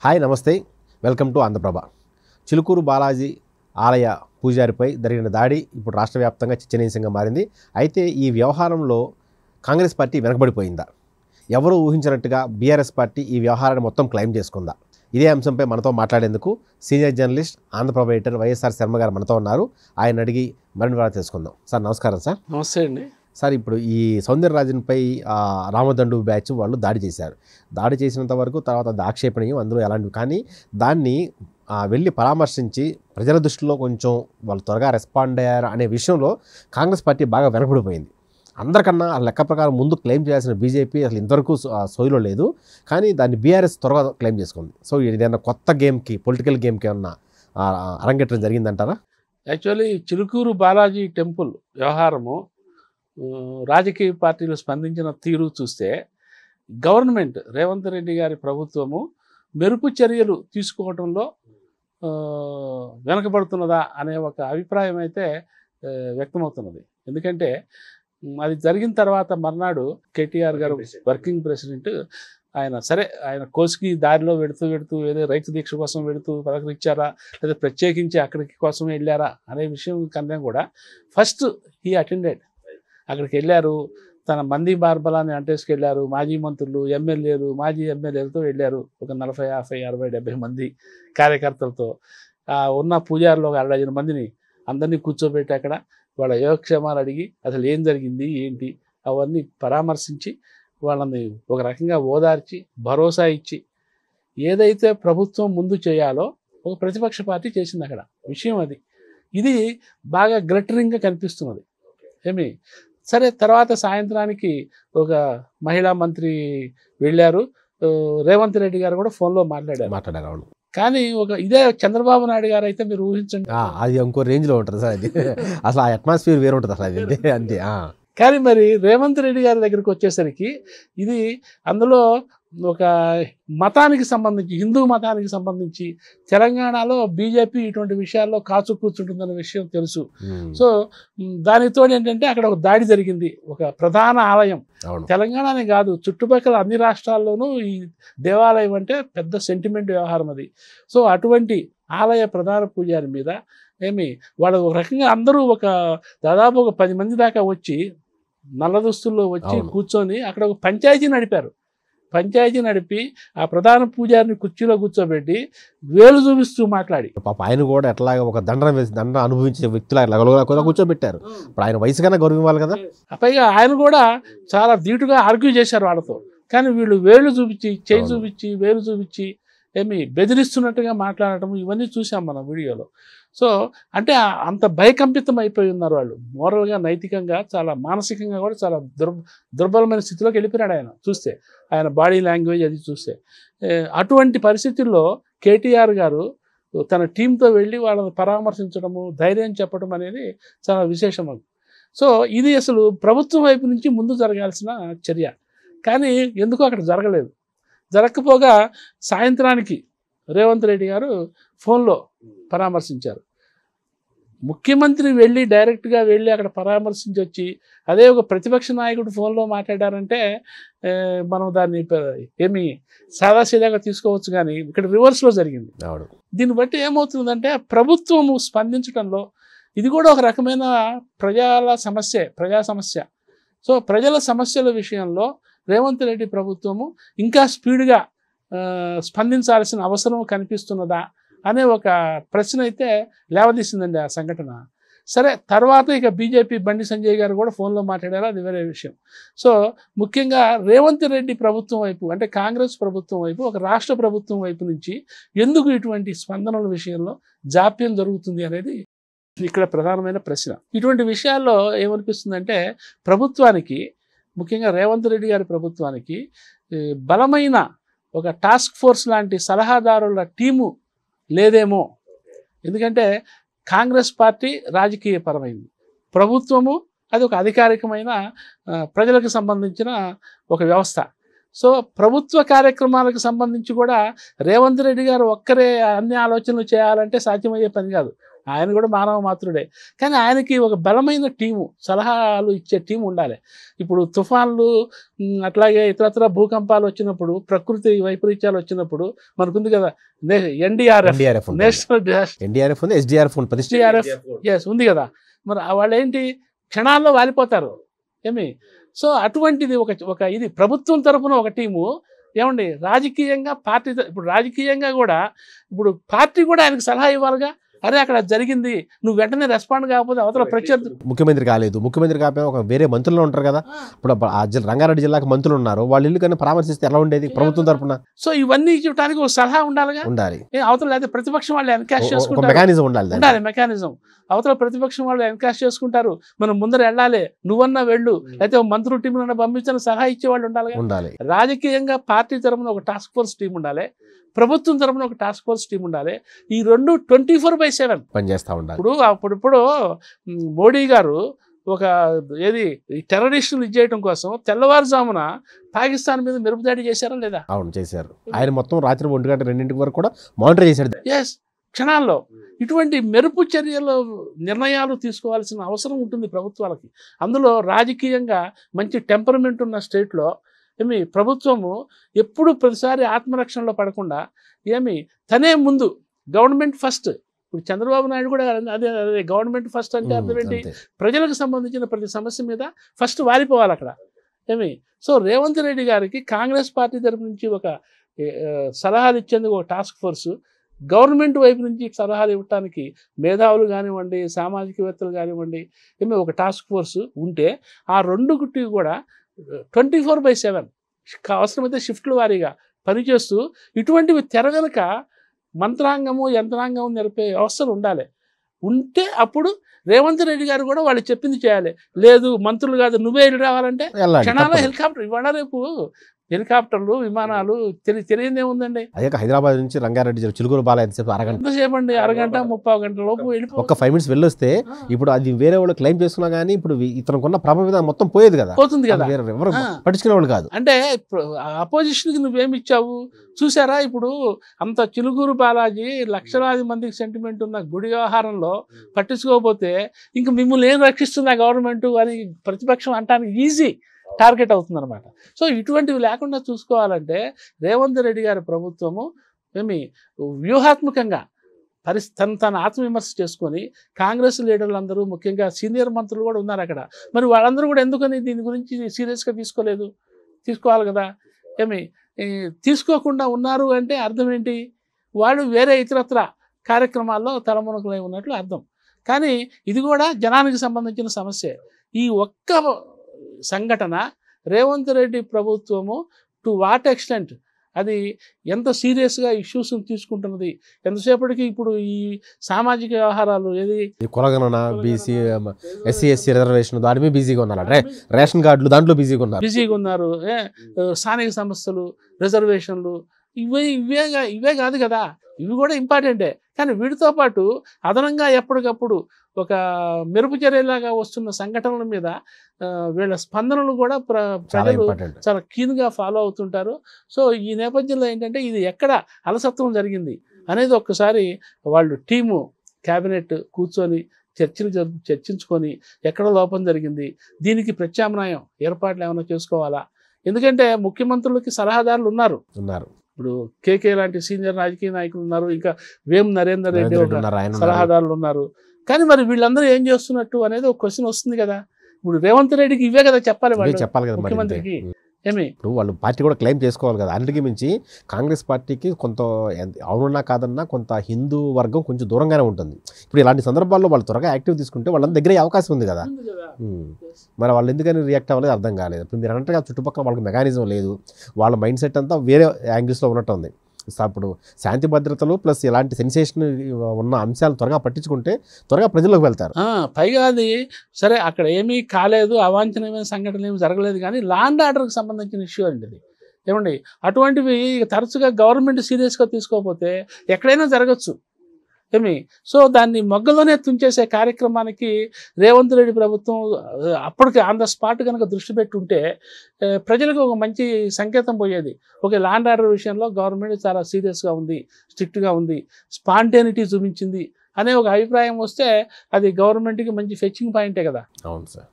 Hi నమస్తే, welcome to Andhraprabha. Chilukuru Balaji ఆలయ పూజారిపై జరిగిన దాడి ఇప్పుడు రాష్ట్ర వ్యాప్తంగా చర్చనీయాంశంగా మారింది. అయితే ఈ వ్యవహారంలో కాంగ్రెస్ పార్టీ వెనకబడిపోయిందా? ఎవరు ఊహించినట్టుగా బీఆర్ఎస్ పార్టీ ఈ వ్యవహారాన్ని మొత్తం క్లెయిమ్ చేసుకుందా? ఇదే అంశంపై మనతో మాట్లాడేందుకు senior journalist Andhra Prabha editor YSR Sharma గారు మనతో ఉన్నారు. ఆయన అడిగి మరిన్ని వివరాలు తెలుసుకుందాం. సార్ నమస్కారం. సార్ నమస్తే అండి. సార్, ఇప్పుడు ఈ సౌందరరాజన్పై రామదండు బ్యాచ్ వాళ్ళు దాడి చేశారు. దాడి చేసినంత వరకు తర్వాత అది ఆక్షేపణీయం, అందులో ఎలాంటివి, కానీ దాన్ని వెళ్ళి పరామర్శించి ప్రజల దృష్టిలో కొంచెం వాళ్ళు త్వరగా రెస్పాండ్ అయ్యారు అనే విషయంలో కాంగ్రెస్ పార్టీ బాగా వెనకబడిపోయింది. అందరికన్నా ఆ లెక్క ప్రకారం ముందు క్లెయిమ్ చేయాల్సిన బీజేపీ అసలు ఇంతవరకు సోయిలో లేదు, కానీ దాన్ని బీఆర్ఎస్ త్వరగా క్లెయిమ్ చేసుకుంది. సో ఏదైనా కొత్త గేమ్కి, పొలిటికల్ గేమ్కి ఏమన్నా అరంగేట్రం జరిగిందంటారా? యాక్చువల్లీ చిలుకూరు బాలాజీ టెంపుల్ వ్యవహారము రాజకీయ పార్టీలు స్పందించిన తీరు చూస్తే గవర్నమెంట్ రేవంత్ రెడ్డి గారి ప్రభుత్వము మెరుపు చర్యలు తీసుకోవడంలో వెనకబడుతున్నదా అనే ఒక అభిప్రాయం అయితే వ్యక్తమవుతున్నది. ఎందుకంటే అది జరిగిన తర్వాత మర్నాడు కేటీఆర్ గారు వర్కింగ్ ప్రెసిడెంట్ ఆయన కోసికి దారిలో వెడుతూ ఏదో రైతు దీక్ష కోసం వెడుతూ పలకరించారా లేదా ప్రత్యేకించి అక్కడికి కోసం వెళ్ళారా అనే విషయం కన్నా కూడా ఫస్ట్ హీ అటెండెడ్, అక్కడికి వెళ్ళారు. తన మంది బార్బలాన్ని అంటేసుకెళ్ళారు. మాజీ మంత్రులు, ఎమ్మెల్యేలు, మాజీ ఎమ్మెల్యేలతో వెళ్ళారు. ఒక 40, 50, 60, 70 మంది కార్యకర్తలతో ఉన్న పూజారులు ఒక 15 మందిని అందరినీ కూర్చోబెట్టి అక్కడ వాళ్ళ యోగక్షేమాలు అడిగి అసలు ఏం జరిగింది ఏంటి అవన్నీ పరామర్శించి వాళ్ళని ఒక రకంగా ఓదార్చి భరోసా ఇచ్చి ఏదైతే ప్రభుత్వం ముందు చేయాలో ఒక ప్రతిపక్ష పార్టీ చేసింది అక్కడ విషయం. ఇది బాగా గ్లటరింగ్గా కనిపిస్తున్నది. ఏమి సరే, తర్వాత సాయంత్రానికి ఒక మహిళా మంత్రి వెళ్ళారు. రేవంత్ రెడ్డి గారు కూడా ఫోన్లో మాట్లాడారు. కానీ ఇదే చంద్రబాబు నాయుడు గారు అయితే మీరు ఊహించండి, అది ఇంకో రేంజ్లో ఉంటుంది సార్. అది అసలు ఆ అట్మాస్ఫియర్ వేరు ఉంటుంది అసలు, అది అంతే. కానీ మరి రేవంత్ రెడ్డి గారి దగ్గరికి వచ్చేసరికి ఇది అందులో ఒక మతానికి సంబంధించి, హిందూ మతానికి సంబంధించి తెలంగాణలో బీజేపీ ఇటువంటి విషయాల్లో కాచు కూర్చుంటుందన్న విషయం తెలుసు. సో దానితో ఏంటంటే అక్కడ ఒక దాడి జరిగింది. ఒక ప్రధాన ఆలయం, తెలంగాణనే కాదు చుట్టుపక్కల అన్ని రాష్ట్రాల్లోనూ ఈ దేవాలయం అంటే పెద్ద సెంటిమెంట్ వ్యవహారం అది. సో అటువంటి ఆలయ ప్రధాన పూజారి మీద వాళ్ళు ఒక రకంగా అందరూ దాదాపు ఒక 10 మంది దాకా వచ్చి నల్ల దుస్తుల్లో వచ్చి కూర్చొని అక్కడ ఒక పంచాయతీ నడిపి ఆ ప్రధాన పూజారిని కుర్చీలో కూర్చోబెట్టి వేలు చూపిస్తూ మాట్లాడి, పాప ఆయన కూడా ఎట్లాగా ఒక దండ అనుభవించే వ్యక్తులా కూర్చోబెట్టారు. ఇప్పుడు ఆయన వయసు కన్నా గౌరవం ఇవ్వాలి కదా. పైగా ఆయన కూడా చాలా ధీటుగా ఆర్గ్యూ చేశారు వాళ్ళతో. కానీ వీళ్ళు వేలు చూపించి, చేయి చూపించి, వేలు చూపించి బెదిరిస్తున్నట్టుగా మాట్లాడటం ఇవన్నీ చూసాం మనం వీడియోలో. సో అంటే అంత భయకంపితం అయిపోయి ఉన్నారు వాళ్ళు. మోరల్గా, నైతికంగా, చాలా మానసికంగా కూడా చాలా దుర్బలమైన స్థితిలోకి వెళ్ళిపోయాడు ఆయన. చూస్తే ఆయన బాడీ లాంగ్వేజ్ అది చూస్తే అటువంటి పరిస్థితుల్లో కేటీఆర్ గారు తన టీంతో వెళ్ళి వాళ్ళని పరామర్శించడము, ధైర్యం చెప్పడం అనేది చాలా విశేషం. సో ఇది అసలు ప్రభుత్వం వైపు నుంచి ముందు జరగాల్సిన చర్య. కానీ ఎందుకో అక్కడ జరగకపోగా సాయంత్రానికి రేవంత్ రెడ్డి గారు ఫోన్లో పరామర్శించారు. ముఖ్యమంత్రి డైరెక్ట్గా వెళ్ళి అక్కడ పరామర్శించి వచ్చి అదే ఒక ప్రతిపక్ష నాయకుడు ఫోన్లో మాట్లాడారంటే మనం దాన్ని సాదాసీదాగా తీసుకోవచ్చు. కానీ ఇక్కడ రివర్స్లో జరిగింది. దీన్ని బట్టి ఏమవుతుందంటే ప్రభుత్వము స్పందించడంలో ఇది కూడా ఒక రకమైన ప్రజా సమస్య. సో ప్రజల సమస్యల విషయంలో రేవంత్ రెడ్డి ప్రభుత్వము ఇంకా స్పీడ్గా స్పందించాల్సిన అవసరం కనిపిస్తున్నదా అనే ఒక ప్రశ్న అయితే లేవదీసిందండి ఆ సంఘటన. సరే, తర్వాత ఇక బీజేపీ బండి సంజయ్ గారు కూడా ఫోన్లో మాట్లాడారు, అది వేరే విషయం. సో ముఖ్యంగా రేవంత్ రెడ్డి ప్రభుత్వం వైపు, అంటే కాంగ్రెస్ ప్రభుత్వం వైపు, ఒక రాష్ట్ర ప్రభుత్వం వైపు నుంచి ఎందుకు ఇటువంటి స్పందనల విషయంలో జాప్యం జరుగుతుంది అనేది ఇక్కడ ప్రధానమైన ప్రశ్న. ఇటువంటి విషయాల్లో ఏమనిపిస్తుందంటే ప్రభుత్వానికి, ముఖ్యంగా రేవంత్ రెడ్డి గారి ప్రభుత్వానికి బలమైన ఒక టాస్క్ ఫోర్స్ లాంటి సలహాదారుల టీము లేదేమో. ఎందుకంటే కాంగ్రెస్ పార్టీ రాజకీయపరమైంది, ప్రభుత్వము అది ఒక అధికారికమైన ప్రజలకు సంబంధించిన ఒక వ్యవస్థ. సో ప్రభుత్వ కార్యక్రమాలకు సంబంధించి కూడా రేవంత్ రెడ్డి గారు ఒక్కరే అన్ని ఆలోచనలు చేయాలంటే సాధ్యమయ్యే పని కాదు. ఆయన కూడా మానవ మాత్రుడే. కానీ ఆయనకి ఒక బలమైన టీము, సలహాలు ఇచ్చే టీం ఉండాలి. ఇప్పుడు తుఫాన్లు అట్లాగే ఇతరత్ర భూకంపాలు వచ్చినప్పుడు, ప్రకృతి వైపరీత్యాలు వచ్చినప్పుడు మనకుంది కదా ఎన్డీఆర్ఎఫ్, నేషనల్ డిజాస్టర్, ఎన్డీఆర్ఎఫ్ ఉంది, ఎస్డీఆర్ఎఫ్ ఉంది, ఎస్ ఉంది కదా. మరి వాళ్ళు ఏంటి క్షణాల్లో వాలిపోతారు ఏమి. సో అటువంటిది ఒక ఇది ప్రభుత్వం తరఫున ఒక టీము ఏమండి, రాజకీయంగా పార్టీ ఇప్పుడు రాజకీయంగా కూడా ఇప్పుడు పార్టీ కూడా ఆయనకు సలహా ఇవ్వాలిగా. అరే అక్కడ జరిగింది, నువ్వు వెంటనే రెస్పాండ్ కాకపోతే అవతల ప్రత్యర్థి ముఖ్యమంత్రి కాలేదు, ముఖ్యమంత్రి కాకపోతే ఒక వేరే మంత్రులు ఉంటారు కదా. ఇప్పుడు రంగారెడ్డి జిల్లాకు మంత్రులు ఉన్నారు, వాళ్ళు ఇల్లు కన్నా పరామర్శిస్తే ఎలా ఉండేది ప్రభుత్వం తరఫున? సో ఇవన్నీ చెప్పడానికి ఒక సలహా ఉండాలిగా, ఉండాలి. అవతల లేదా ప్రతిపక్షం వాళ్ళు ఎన్కాష్ చేసుకుంటారు, మెకానిజం ఉండాలి, మెకానిజం. అవతల ప్రతిపక్షం వాళ్ళు ఎన్కాష్ చేసుకుంటారు, మనం ముందర వెళ్ళాలి, నువ్వన్నా వెళ్ళు, అయితే మంత్రుల టీంలో పంపించిన సలహా ఇచ్చే వాళ్ళు ఉండాలి. రాజకీయంగా పార్టీ తరఫున ఒక టాస్క్ ఫోర్స్ టీం ఉండాలి, ప్రభుత్వం తరఫున ఒక టాస్క్ ఫోర్స్ టీం ఉండాలి. ఈ రెండు 24/7 పనిచేస్తూ ఉండాలి. అప్పుడు మోడీ గారు ఒక టెర్రరిస్టులు ఇచ్చేయడం కోసం తెల్లవారుజామున పాకిస్తాన్ మీద మెరుపు దాడి చేశారా లేదా? అవును చేశారు. ఆయన మొత్తం రాత్రి 1 గంట 2 వరకు కూడా మానిటర్ చేశాడు. ఎస్, క్షణాల్లో. ఇటువంటి మెరుపు చర్యలు నిర్ణయాలు తీసుకోవాల్సిన అవసరం ఉంటుంది ప్రభుత్వాలకి. అందులో రాజకీయంగా మంచి టెంపర్మెంట్ ఉన్న స్టేట్లో ప్రభుత్వము ఎప్పుడు ప్రతిసారి ఆత్మరక్షణలో పడకుండా తనే ముందు గవర్నమెంట్ ఫస్ట్. ఇప్పుడు చంద్రబాబు నాయుడు కూడా అదే గవర్నమెంట్ ఫస్ట్ అంటే అర్థం ఏంటి? ప్రజలకు సంబంధించిన ప్రతి సమస్య మీద ఫస్ట్ వారిపోవాలి అక్కడ సో రేవంత్ రెడ్డి గారికి కాంగ్రెస్ పార్టీ తరపు నుంచి ఒక సలహాలు ఇచ్చేందుకు ఒక టాస్క్ ఫోర్సు, గవర్నమెంట్ వైపు నుంచి సలహాలు ఇవ్వడానికి మేధావులు కానివ్వండి, సామాజికవేత్తలు కానివ్వండి, ఒక టాస్క్ ఫోర్సు ఉంటే ఆ రెండుకి కూడా 24/7 అవసరమైతే షిఫ్ట్ల వారీగా పనిచేస్తూ ఇటువంటివి తెరగనక మంత్రాంగము యంత్రాంగము నిలిపే వ్యవస్థలు ఉంటే అప్పుడు రేవంత్ రెడ్డి గారు కూడా వాళ్ళు చెప్పింది చేయాలి. లేదు మంత్రులు కాదు నువ్వే వెళ్ళి రావాలంటే క్షణాల్లో హెలికాప్టర్ ఇవాళ రేపు హెలికాప్టర్లు విమానాలు తెలియదే ఉందండి. అదే హైదరాబాద్ నుంచి రంగారెడ్డి చిలుకూరు బాల అరగంట 30 గంటల లోపు ఒక 5 minutes వెళ్ళొస్తే ఇప్పుడు అది వేరే వాళ్ళు క్లెయిమ్ చేసుకున్నా కానీ ఇప్పుడు ఇతనుకున్న ప్రభావం మొత్తం పోయేది కదా, పోతుంది కదా, ఎవరు పట్టించుకునే వాళ్ళు కాదు. అంటే అపోజిషన్కి నువ్వేమి ఇచ్చావు చూసారా? ఇప్పుడు అంత చిలుకూరు బాలాజీ లక్షలాది మందికి సెంటిమెంట్ ఉన్న గుడి వ్యవహారంలో పట్టించుకోకపోతే ఇంక మిమ్మల్ని ఏం రక్షిస్తుంది ఆ గవర్నమెంట్ అని ప్రతిపక్షం అంటానికి ఈజీ టార్గెట్ అవుతుందన్నమాట. సో ఇటువంటివి లేకుండా చూసుకోవాలంటే రేవంత్ రెడ్డి గారి ప్రభుత్వము వ్యూహాత్మకంగా తన ఆత్మవిమర్శ చేసుకొని కాంగ్రెస్ లీడర్లు అందరూ ముఖ్యంగా సీనియర్ మంత్రులు కూడా ఉన్నారు అక్కడ, మరి వాళ్ళందరూ కూడా ఎందుకని దీని గురించి సీరియస్గా తీసుకోవాలి కదా. తీసుకోకుండా ఉన్నారు అంటే అర్థం ఏంటి? వాళ్ళు వేరే ఇతరత్ర కార్యక్రమాల్లో తలమునకలై ఉన్నట్లు అర్థం. కానీ ఇది కూడా జనానికి సంబంధించిన సమస్య. ఈ ఒక్క సంఘటన రేవంత్ రెడ్డి ప్రభుత్వము టు వాట్ ఎక్స్టెంట్ అది ఎంత సీరియస్గా ఇష్యూస్ని తీసుకుంటున్నది, ఎంతసేపటికి ఇప్పుడు ఈ సామాజిక వ్యవహారాలు కులగణన, బీసీ, ఎస్సీ ఎస్సీ రిజర్వేషన్ దాని మీద బిజీగా ఉన్నారు, రేషన్ కార్డులు దాంట్లో బిజీగా ఉన్నారు, స్థానిక సంస్థలు, రిజర్వేషన్లు ఇవే కాదు కదా, ఇవి కూడా ఇంపార్టెంటే. కానీ వీటితో పాటు అదనంగా ఎప్పటికప్పుడు ఒక మెరుపు చర్యలాగా వస్తున్న సంఘటనల మీద వీళ్ళ స్పందనలు కూడా ప్రజలు చాలా కీన్గా ఫాలో అవుతుంటారు. సో ఈ నేపథ్యంలో ఏంటంటే ఇది ఎక్కడ అలసత్వం జరిగింది అనేది ఒక్కసారి వాళ్ళు టీము క్యాబినెట్ కూర్చొని చర్చించుకొని ఎక్కడ లోపం జరిగింది, దీనికి ప్రత్యామ్నాయం ఏర్పాట్లు ఏమైనా చేసుకోవాలా. ఎందుకంటే ముఖ్యమంత్రులకి సలహాదారులు ఉన్నారు. ఇప్పుడు కేకే లాంటి సీనియర్ రాజకీయ నాయకులు ఉన్నారు, ఇంకా వేం నరేందర్ రెడ్డి సలహాదారులు ఉన్నారు. కానీ మరి వీళ్ళందరూ ఏం చేస్తున్నట్టు అనేది ఒక క్వశ్చన్ వస్తుంది కదా. ఇప్పుడు రేవంత్ రెడ్డికి ఇవే కదా చెప్పాలి కదా ముఖ్యమంత్రికి. ఇప్పుడు వాళ్ళు పార్టీ కూడా క్లెయిమ్ చేసుకోవాలి కదా. అన్నిటికీ మించి కాంగ్రెస్ పార్టీకి కొంత అవునున్నా కాదన్నా కొంత హిందూ వర్గం కొంచెం దూరంగానే ఉంటుంది. ఇప్పుడు ఇలాంటి సందర్భాల్లో వాళ్ళు త్వరగా యాక్టివ్ తీసుకుంటే వాళ్ళ దగ్గర అవకాశం ఉంది కదా. మరి వాళ్ళు ఎందుకని రియాక్ట్ అవ్వలేదు అర్థం కాలేదు. ఇప్పుడు మీరు అన్నట్టుగా చుట్టుపక్కల వాళ్ళకి మెకానిజం లేదు, వాళ్ళ మైండ్ సెట్ అంతా వేరే యాంగిల్స్లో ఉన్నట్టు ఉంది. ఇప్పుడు శాంతి భద్రతలు ప్లస్ ఇలాంటి సెన్సేషన్ ఉన్న అంశాలు త్వరగా పట్టించుకుంటే త్వరగా ప్రజల్లోకి వెళ్తారు. పైగా అది సరే అక్కడ ఏమీ కాలేదు, అవాంఛనీయమైన సంఘటనలు ఏమి జరగలేదు, కానీ లా అండ్ ఆర్డర్కి సంబంధించిన ఇష్యూ అండి ఇది. ఏమండి అటువంటివి తరచుగా గవర్నమెంట్ సీరియస్గా తీసుకోకపోతే ఎక్కడైనా జరగచ్చు. సో దాన్ని మొగ్గలోనే తుంచేసే కార్యక్రమానికి రేవంత్ రెడ్డి ప్రభుత్వం అప్పటికి ఆన్ ద స్పాట్ కనుక దృష్టి పెట్టుంటే ప్రజలకు ఒక మంచి సంకేతం పోయేది. ఓకే, లా అండ్ ఆర్డర్ విషయంలో గవర్నమెంట్ చాలా సీరియస్గా ఉంది, స్ట్రిక్ట్గా ఉంది, స్పాంటేనిటీ చూపించింది అనే ఒక అభిప్రాయం వస్తే అది గవర్నమెంట్కి మంచి ఫెచ్చింగ్ పాయింటే కదా. అవును సార్.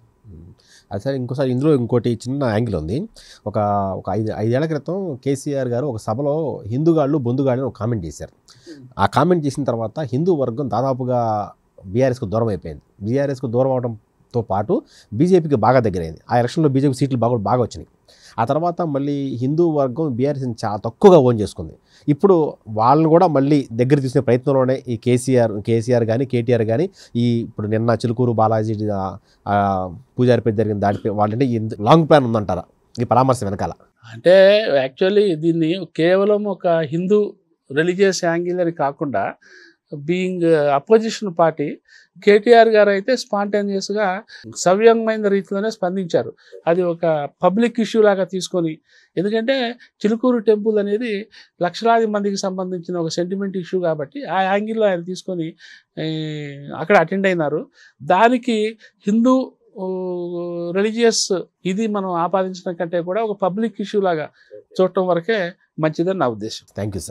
అది సార్ ఇంకోసారి ఇందులో ఇంకోటి చిన్న యాంగిల్ ఉంది. ఒక ఒక 5 ఏళ్ల క్రితం కేసీఆర్ గారు ఒక సభలో హిందూగాళ్ళు బొందుగాళ్ళు అని ఒక కామెంట్ చేశారు. ఆ కామెంట్ చేసిన తర్వాత హిందూ వర్గం దాదాపుగా బీఆర్ఎస్కు దూరం అయిపోయింది. బీఆర్ఎస్కు దూరం అవడంతో పాటు బీజేపీకి బాగా దగ్గరైంది. ఆ ఎలక్షన్లో బీజేపీ సీట్లు బాగా వచ్చినాయి. ఆ తర్వాత మళ్ళీ హిందూ వర్గం బీఆర్ఎస్ని చాలా తక్కువగా ఓన్ చేసుకుంది. ఇప్పుడు వాళ్ళని కూడా మళ్ళీ దగ్గర తీసుకునే ప్రయత్నంలోనే ఈ కేసీఆర్ కానీ కేటీఆర్ కానీ ఇప్పుడు నిన్న చిలుకూరు బాలాజీ పూజారిపై జరిగిన దాడిపై వాళ్ళంటే లాంగ్ ప్లాన్ ఉందంటారా ఈ పరామర్శ వెనకాల? అంటే యాక్చువల్లీ దీన్ని కేవలం ఒక హిందూ రిలీజియస్ యాంగిల్ అని కాకుండా బీయింగ్ అపోజిషన్ పార్టీ కేటీఆర్ గారు అయితే స్పాంటేనియస్గా సవ్యమైన రీతిలోనే స్పందించారు. అది ఒక పబ్లిక్ ఇష్యూ లాగా తీసుకొని, ఎందుకంటే చిలుకూరు టెంపుల్ అనేది లక్షలాది మందికి సంబంధించిన ఒక సెంటిమెంట్ ఇష్యూ కాబట్టి ఆ యాంగిల్లో ఆయన తీసుకొని అక్కడ అటెండ్ అయినారు. దానికి హిందూ రిలీజియస్ ఇది మనం ఆపాదించడం కంటే కూడా ఒక పబ్లిక్ ఇష్యూ లాగా చూడటం వరకే మంచిదని నా ఉద్దేశం. Thank you sir.